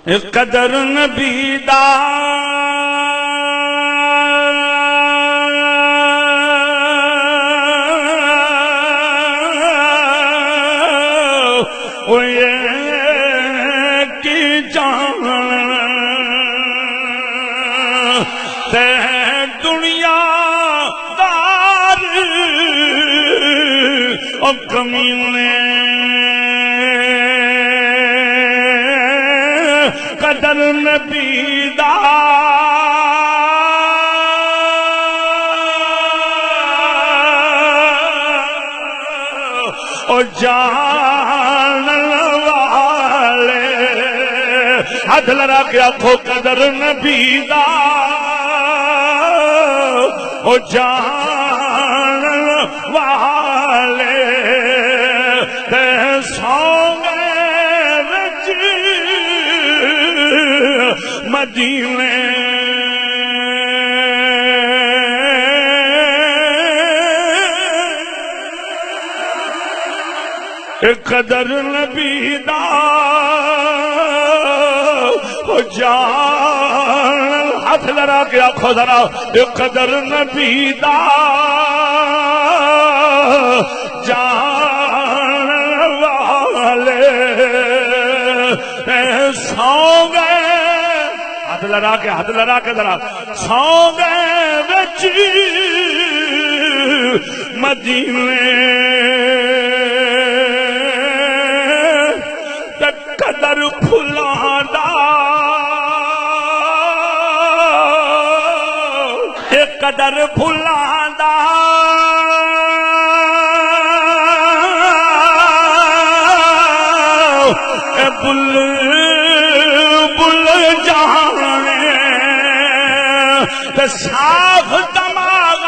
قدر نبی دا کی جان تے دنیا دار او کمینے قدر نبی دا او جان والے ہاتھ لڑا کے آخو قدر نبی دا او جان والے تے سونے وچ مدینے قدر نبی دا او جان ہاتھ لڑا کے آخو ذرا قدر نبی دا جان والے سو گئے ہاتھ لڑا کے ذرا سو گئے وچ مدینے قدر پھلاں دا قدر پھلاں دا بل بل جانے تے صاف دماغ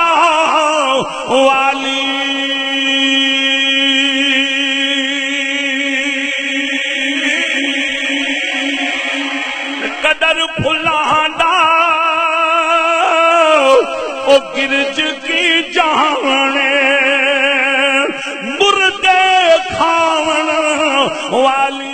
والی قدر پھلاں دا او گرج کی جانے مردے کھاون والی